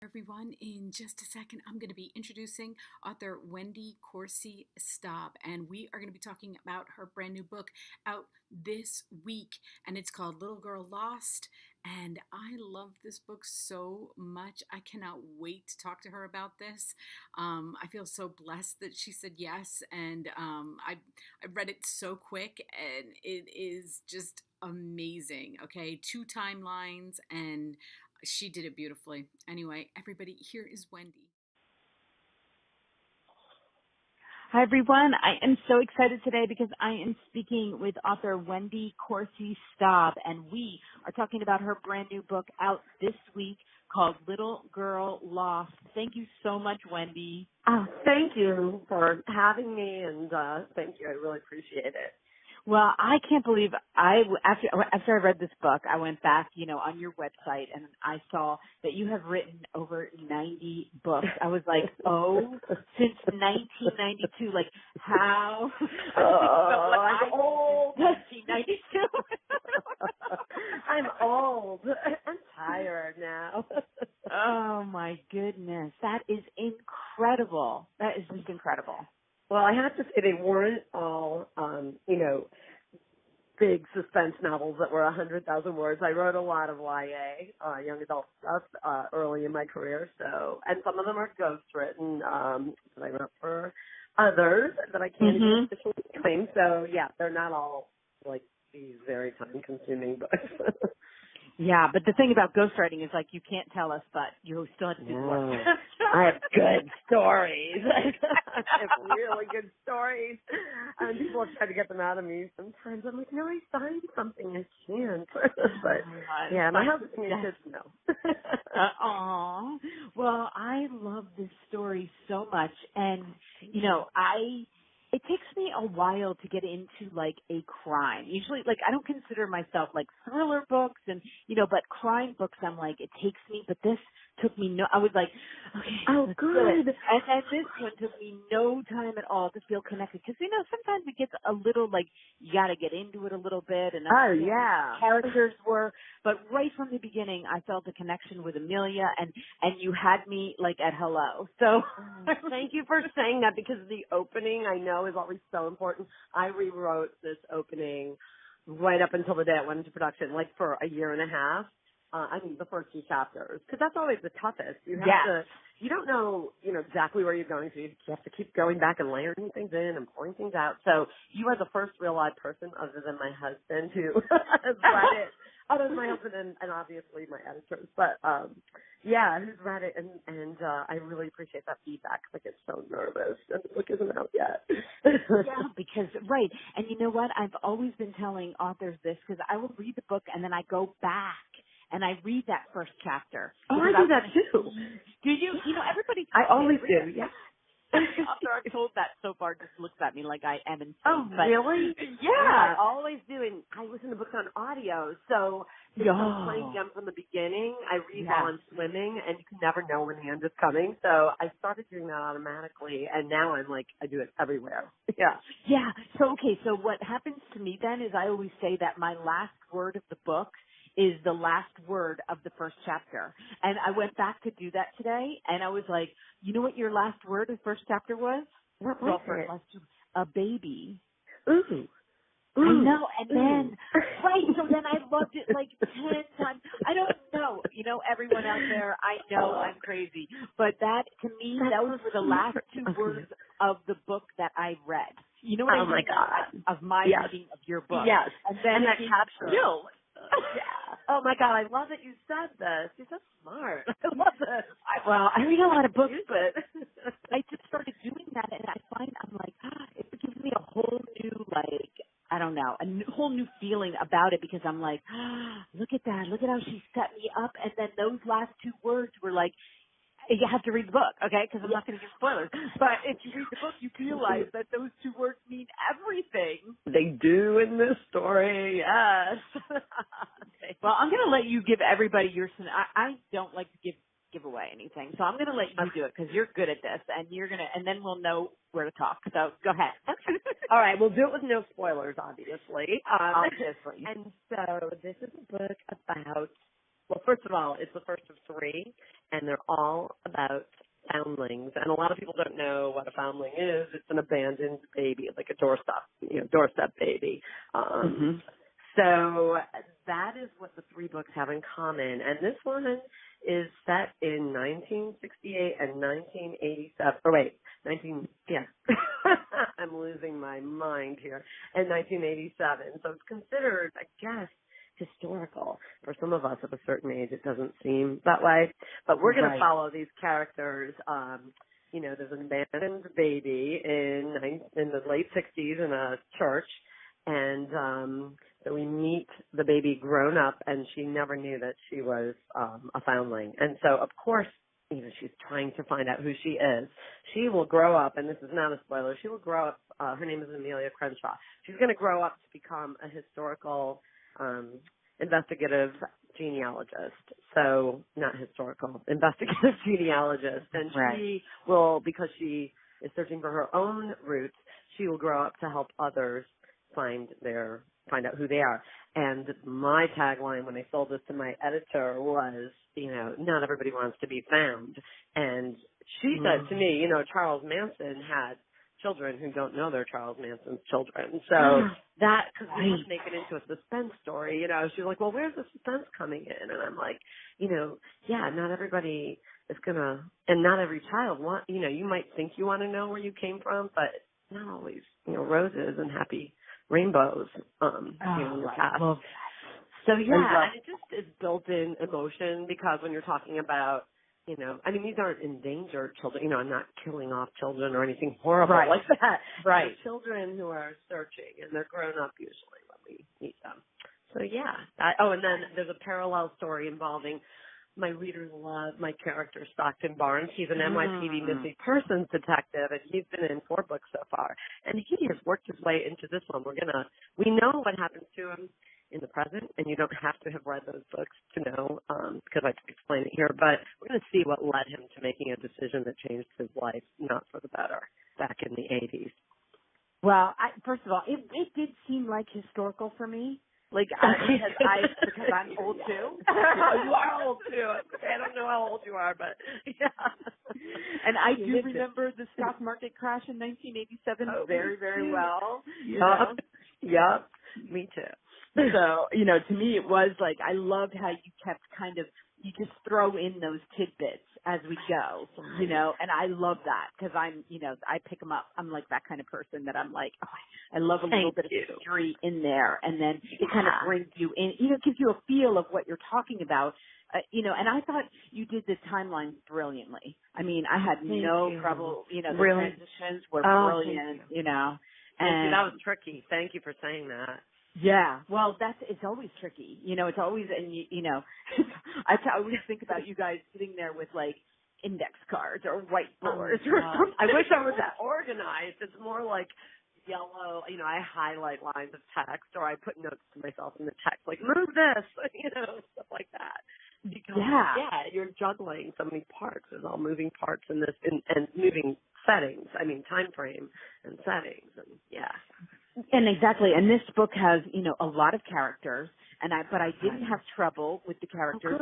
Everyone. In just a second, I'm going to be introducing author Wendy Corsi Staub, and we are going to be talking about her brand new book out this week, and it's called Little Girl Lost. And I love this book so much. I cannot wait to talk to her about this. I feel so blessed that she said yes, and I read it so quick, and it is just amazing. Okay, two timelines, and she did it beautifully. Anyway, everybody, here is Wendy. Hi, everyone. I am so excited today because I am speaking with author Wendy Corsi Staub, and we are talking about her brand new book out this week called Little Girl Lost. Thank you so much, Wendy. Oh, thank you for having me, and thank you. I really appreciate it. Well, I can't believe after I read this book, I went back, on your website, and I saw that you have written over 90 books. I was like, since 1992, like how? I'm old. 1992. I'm old. I'm tired now. Oh my goodness, that is incredible. That is just incredible. Well, I have to say they weren't all, big suspense novels that were 100,000 words. I wrote a lot of YA, young adult stuff, early in my career. So, and some of them are ghostwritten, that I wrote for others that I can't even officially claim. So, yeah, they're not all like these very time-consuming books. Yeah, but the thing about ghostwriting is, like, you can't tell us, but you still have to do the work. I have good stories. I have really good stories. And people have tried to get them out of me sometimes. I'm like, no, I signed something. I can't. But, yeah, my husband and kids know. Aw. Well, I love this story so much. And, it takes me a while to get into, like, a crime. Usually, like, I don't consider myself, like, thriller books and, but crime books, I'm like, it takes me, but this took me I was like, okay. Oh, good. And this one took me no time at all to feel connected. Because, sometimes it gets a little, like, you got to get into it a little bit. And characters were, but right from the beginning, I felt a connection with Amelia, and you had me, like, at hello. So thank you for saying that, because the opening, I know, is always so important. I rewrote this opening right up until the day it went into production, like for a year and a half. The first two chapters, because that's always the toughest. You have to, you don't know, exactly where you're going to. You have to keep going back and layering things in and pouring things out. So you are the first real live person, other than my husband, who has read it. Other than my husband and obviously my editors, but who's read it, and I really appreciate that feedback, because I get so nervous and the book isn't out yet. Yeah, because and you know what? I've always been telling authors this, because I will read the book and then I go back and I read that first chapter. Oh, I do that too. Do you? Everybody. I always do. Yeah. The author I've told that so far just looks at me like I am insane. Oh, really? Yeah. I always do, and I listen to books on audio, so I'm playing them from the beginning. I read while I'm swimming, and you can never know when the end is coming, so I started doing that automatically, and now I'm like, I do it everywhere. Yeah. Yeah. So what happens to me then is I always say that my last word of the book is the last word of the first chapter. And I went back to do that today, and I was like, you know what your last word of the first chapter was? What was it? A baby. Ooh. I know, and then, so then I loved it like 10 times. I don't know, everyone out there, I know I'm crazy, but that, to me, those were the last two words of the book that I read. You know what I mean? Oh, my God. Of my reading of your book. Yes. And then that capture. Yeah. Oh, my God, I love that you said this. You're so smart. I love this. I read a lot of books, but I just started doing that, and I find I'm like, it gives me a whole new, like, I don't know, whole new feeling about it, because I'm like, look at that. Look at how she set me up. And then those last two words were like, you have to read the book, okay? Because I'm not going to give spoilers. But if you read the book, you realize that those two words mean everything. They do in this story, yes. Well, I'm going to let you give everybody your. I don't like to give away anything, so I'm going to let you do it, because you're good at this, and and then we'll know where to talk. So go ahead. All right, we'll do it with no spoilers, obviously. Obviously. And so this is a book about. Well, first of all, it's the first of three, and they're all about foundlings. And a lot of people don't know what a foundling is. It's an abandoned baby, like a doorstep baby. So that is what the three books have in common. And this one is set in 1968 and 1987. Oh, wait, I'm losing my mind here. In 1987. So it's considered, I guess, historical. For some of us of a certain age, it doesn't seem that way. But we're going to follow these characters. There's an abandoned baby in the late 60s in a church. And so we meet the baby grown up, and she never knew that she was a foundling. And so, of course, she's trying to find out who she is. She will grow up, and this is not a spoiler, she will grow up, her name is Amelia Crenshaw. She's going to grow up to become a historical investigative genealogist. So, not historical, investigative genealogist. And she will, because she is searching for her own roots, she will grow up to help others find out who they are. And my tagline when I sold this to my editor was, not everybody wants to be found. And she said to me, Charles Manson had children who don't know they're Charles Manson's children. So that, because we just make it into a suspense story, she's like, well, where's the suspense coming in? And I'm like, not everybody is gonna, and not every child you might think you want to know where you came from, but not always, roses and happy rainbows, in your past. So and it just is built-in emotion, because when you're talking about, these aren't endangered children. I'm not killing off children or anything horrible like that. They're children who are searching, and they're grown up usually when we meet them. So and then there's a parallel story involving my readers love my character, Stockton Barnes. He's an NYPD missing persons detective, and he's been in 4 books so far. And he has worked his way into this one. We know what happens to him in the present, and you don't have to have read those books to know, because I can explain it here. But we're going to see what led him to making a decision that changed his life, not for the better, back in the 80s. Well, first of all, it did seem like historical for me. Because I'm old too. You are old too. I don't know how old you are, but And I do remember the stock market crash in 1987 very, very well. Yep. Me too. So, to me it was like, I loved how you kept you just throw in those tidbits as we go, and I love that, because I'm, I pick them up. I'm like that kind of person that I'm like, I love a little bit of history in there, and then it kind of brings you in, gives you a feel of what you're talking about, and I thought you did the timeline brilliantly. I had no trouble, the transitions were brilliant, and that was tricky. Thank you for saying that. Yeah, well, it's always tricky. It's always, and I always think about you guys sitting there with index cards or whiteboards or something. I wish I was that organized. It's more like yellow, I highlight lines of text, or I put notes to myself in the text, like, move this, stuff like that. Because, you're juggling so many parts. There's all moving parts in this, and moving settings. Time frame and settings, and And exactly, and this book has, a lot of characters, but I didn't have trouble with the characters.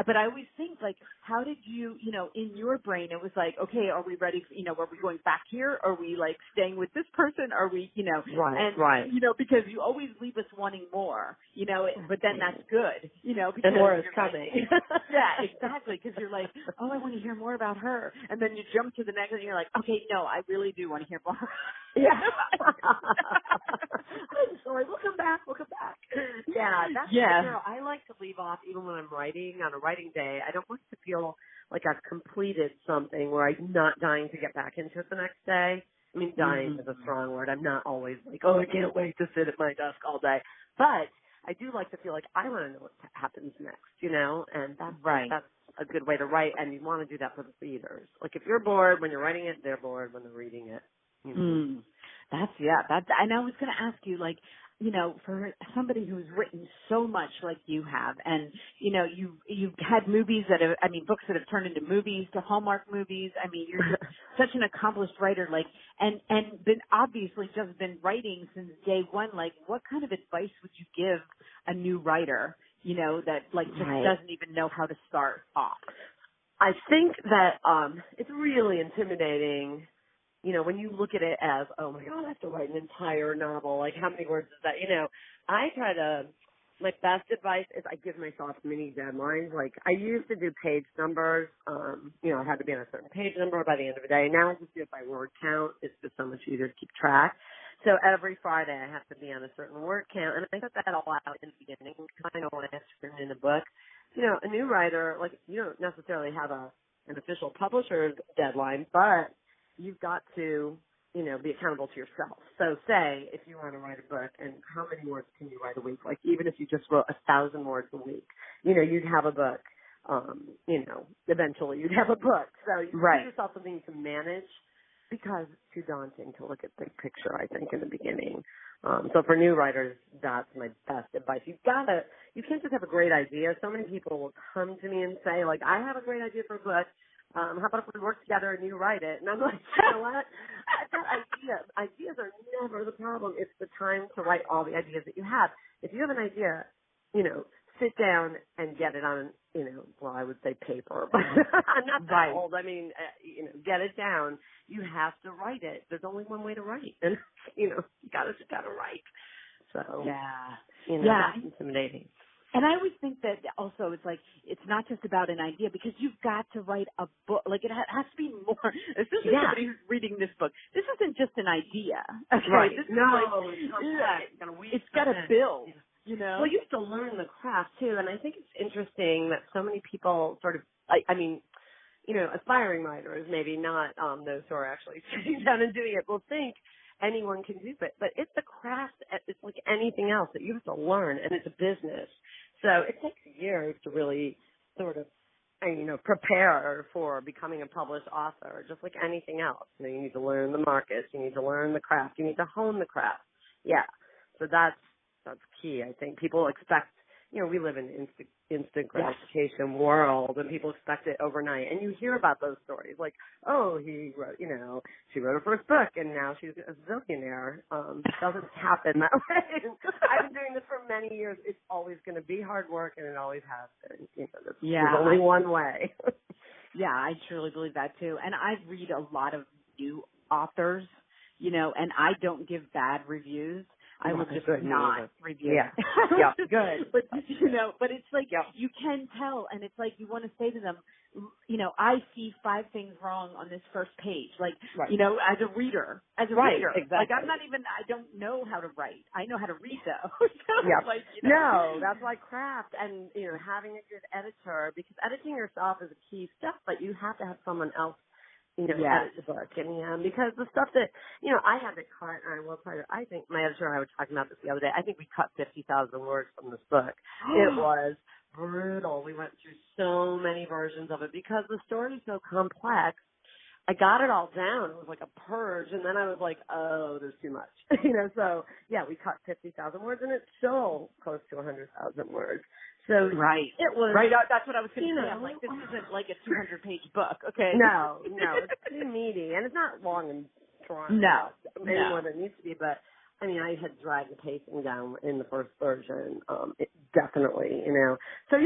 But I always think, how did you, in your brain, it was like, okay, are we ready, are we going back here? Are we, staying with this person? Are we, because you always leave us wanting more, but then that's good, because and more is coming. Yeah, exactly, because you're like, I want to hear more about her. And then you jump to the next, and you're like, okay, no, I really do want to hear more. Yeah. I'm sorry. We'll come back. Yeah, that's girl. I like to leave off, even when I'm writing on a writing day. I don't want to feel like I've completed something where I'm not dying to get back into it the next day. Dying is a strong word. I'm not always like, I can't wait to sit at my desk all day. But I do like to feel like I want to know what happens next, and that's a good way to write, and you want to do that for the readers. Like, if you're bored when you're writing it, they're bored when they're reading it. And I was going to ask you, for somebody who's written so much like you have, and, you've had movies books that have turned into movies, to Hallmark movies. You're such an accomplished writer, and obviously just been writing since day one. What kind of advice would you give a new writer, that just doesn't even know how to start off? I think that it's really intimidating, when you look at it as, oh my God, I have to write an entire novel. Like, how many words is that? I try to, my best advice is I give myself mini deadlines. Like, I used to do page numbers. I had to be on a certain page number by the end of the day. Now I just do it by word count. It's just so much easier to keep track. So every Friday I have to be on a certain word count. And I set that all out in the beginning because I know when I have to turn in a book. A new writer, like, you don't necessarily have an official publisher's deadline, but you've got to, be accountable to yourself. So say if you want to write a book, and how many words can you write a week? Like, even if you just wrote 1,000 words a week, you'd have a book. Eventually you'd have a book. So you give yourself something you can manage, because it's too daunting to look at big picture, I think, in the beginning. So for new writers, that's my best advice. You can't just have a great idea. So many people will come to me and say, like, I have a great idea for a book. How about if we work together and you write it? And I'm like, you know what? I've got ideas. Ideas are never the problem. It's the time to write all the ideas that you have. If you have an idea, sit down and get it on, I would say paper, but I'm not that old. I mean, get it down. You have to write it. There's only one way to write, and you gotta write. So that's intimidating. And I always think that also it's like, it's not just about an idea, because you've got to write a book. Like, it has to be more, especially somebody who's reading this book. This isn't just an idea. Okay? Right. This It's got to build, Well, you have to learn the craft too. And I think it's interesting that so many people sort of, aspiring writers, maybe not those who are actually sitting down and doing it, will think anyone can do it. But it's a craft. It's like anything else that you have to learn, and it's a business. So it takes years to really sort of, prepare for becoming a published author, just like anything else. You need to learn the markets. You need to learn the craft. You need to hone the craft. Yeah. So that's key. I think people expect, we live in an instant gratification world, and people expect it overnight. And you hear about those stories, like, oh, he wrote, she wrote her first book, and now she's a zillionaire. It doesn't happen that way. I've been doing this for many years. It's always going to be hard work, and it always has been. There's only one way. Yeah, I truly believe that too. And I read a lot of new authors, and I don't give bad reviews. I will just not review. Yeah. Yeah. Good. But it's like, you can tell, and it's like, you want to say to them, I see 5 things wrong on this first page. Like, as a reader. Exactly. Like, I don't know how to write. I know how to read though. No, that's like craft, and, having a good editor, because editing yourself is a key step, but you have to have someone else edit the book. And because the stuff that, I had to cut, and I will tell you, I think my editor and I were talking about this the other day, I think we cut 50,000 words from this book. It was brutal. We went through so many versions of it because the story is so complex. I got it all down. It was like a purge, and then I was like, oh, there's too much. So, we cut 50,000 words, and it's still close to 100,000 words. So it was That's what I was going to say. I'm like, this isn't like a 200-page book, okay? No, it's too meaty, and it's not long and drawn. Any more than it needs to be. But I mean, I had dragged the pacing down in the first version. It definitely, So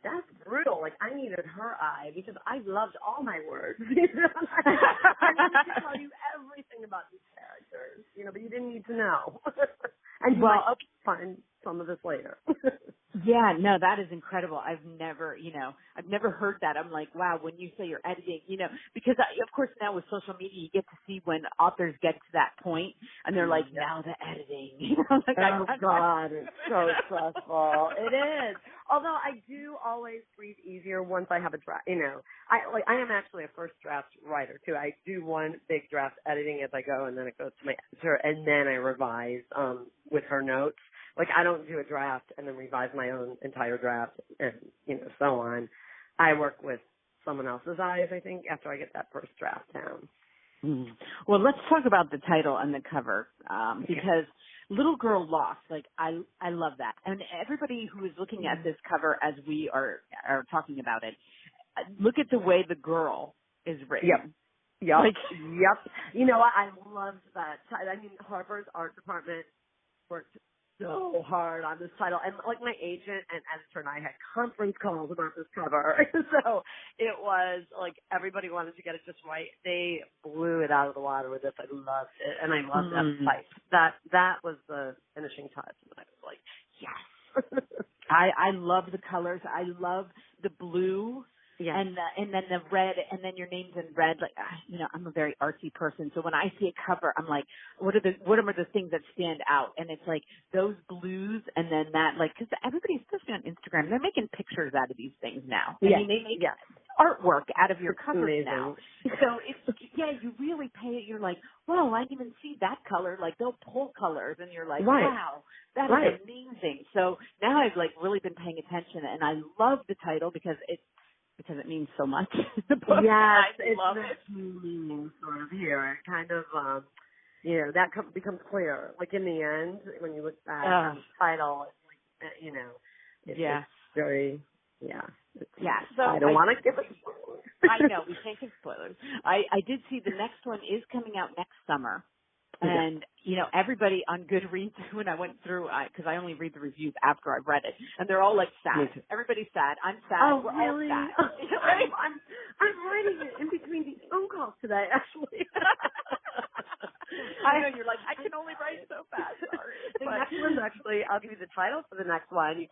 that's brutal. Like, I needed her eye because I loved all my words. I needed to tell you everything about these characters, but you didn't need to know. And you might find some of this later. Yeah, no, that is incredible. I've never heard that. I'm like, wow, when you say you're editing, because of course now with social media, you get to see when authors get to that point and they're like, now the editing, like, oh God, it's so stressful. It is. Although I do always breathe easier once I have a draft, I am actually a first draft writer too. I do one big draft editing as I go, and then it goes to my editor, and then I revise, with her notes. Like, I don't do a draft and then revise my own entire draft and, so on. I work with someone else's eyes, I think, after I get that first draft down. Mm. Well, let's talk about the title and the cover, because Little Girl Lost, like, I love that. And everybody who is looking at this cover as we are talking about it, look at the way the girl is written. Yep. Yep. I loved that. I mean, Harper's art department worked so hard on this title. And like my agent and editor and I had conference calls about this cover. So it was like everybody wanted to get it just right. They blew it out of the water with this. I loved it. And I loved that fight. That was the finishing touch. And I was like, yes. I love the colors. I love the blue. Yes. And then the red, and then your name's in red. Like, you know, I'm a very artsy person, so when I see a cover, I'm like, what are the things that stand out? And it's like those blues, and then that, like, because everybody, especially on Instagram, they're making pictures out of these things now. I mean, they make artwork out of your covers now. So it's, you really pay it. You're like, whoa, I didn't even see that color. Like, they'll pull colors, and you're like, wow, that is amazing. So now I've like really been paying attention, and I love the title because it means so much. The book. Yes, I love it. Meaning sort of here. It kind of, you know, that becomes clear. Like in the end, when you look back on the title, it's like, you know, it's very, So I don't want to give it spoilers. I know, we can't give spoilers. I did see the next one is coming out next summer. And, you know, everybody on Goodreads, when I went through, because I only read the reviews after I've read it, and they're all like sad. Everybody's sad. I'm sad. Oh, We're really? all sad. I'm writing it in between these phone calls today, actually. I know, you're like, I can only write so fast. Sorry. The next one's actually, I'll give you the title for the next one.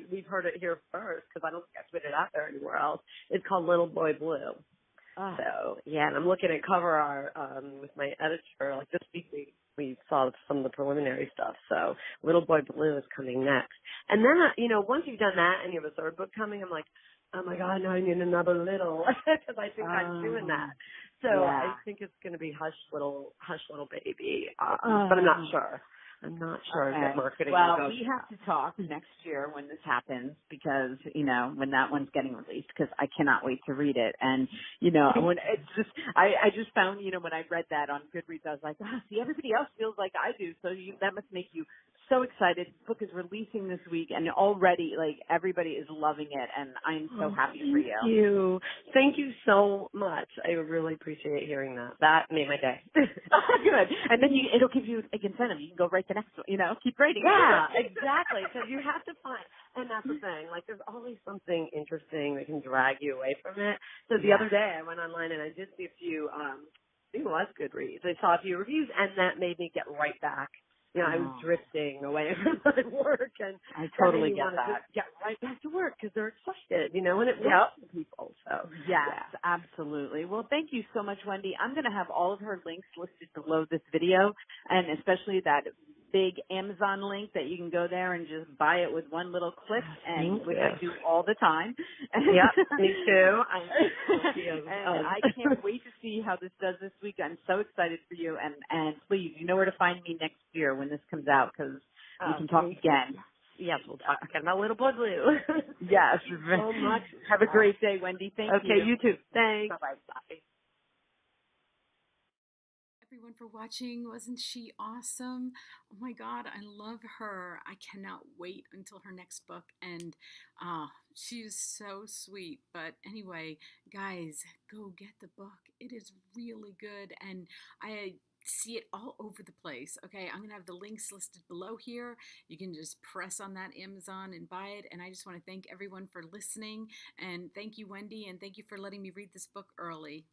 We've heard it here first, because I don't think I put it out there anywhere else. It's called Little Boy Blue. So, and I'm looking at cover art with my editor. Like this week we saw some of the preliminary stuff. So Little Boy Blue is coming next. And then, you know, once you've done that and you have a third book coming, I'm like, oh my God, now I need another little, because I think I'm doing that. So I think it's going to be Hush Little Baby, but I'm not sure. I'm not sure that marketing will go. We have to talk next year when this happens, because, you know, when that one's getting released, because I cannot wait to read it. And, you know, when it's just, I just found, you know, when I read that on Goodreads, I was like, see, everybody else feels like I do. So that must make you so excited. The book is releasing this week, and already, like, everybody is loving it, and I'm so happy for you. Thank you so much. I really appreciate hearing that. That made my day. Good. And then it'll give you a incentive. You can go write the next one, you know, keep writing. Yeah, exactly. So you have to find, and that's the thing, like, there's always something interesting that can drag you away from it. So the other day I went online and I did see a few, I think it was Goodreads. I saw a few reviews, and that made me get right back. You know, I was drifting away from my work, and I totally get that. To get right back to work because they're excited, you know, and it works for people. So yes, absolutely. Well, thank you so much, Wendy. I'm going to have all of her links listed below this video, and especially that big Amazon link that you can go there and just buy it with one little click, and which I do all the time. Yep, me too. And I can't wait to see how this does this week. I'm so excited for you, and please, you know where to find me next year when this comes out, because we can talk again. Yes, we'll talk again about Little Boy Blue. Yes. Thank you so much. Have a great day, Wendy. Thank you. Okay, you too. Thanks. Bye-bye. Bye. Everyone for watching. Wasn't she awesome? Oh my God, I love her. I cannot wait until her next book, and she's so sweet. But anyway, guys, go get the book. It is really good, and I see it all over the place. Okay, I'm gonna have the links listed below here. You can just press on that Amazon and buy it. And I just want to thank everyone for listening, and thank you, Wendy, and thank you for letting me read this book early.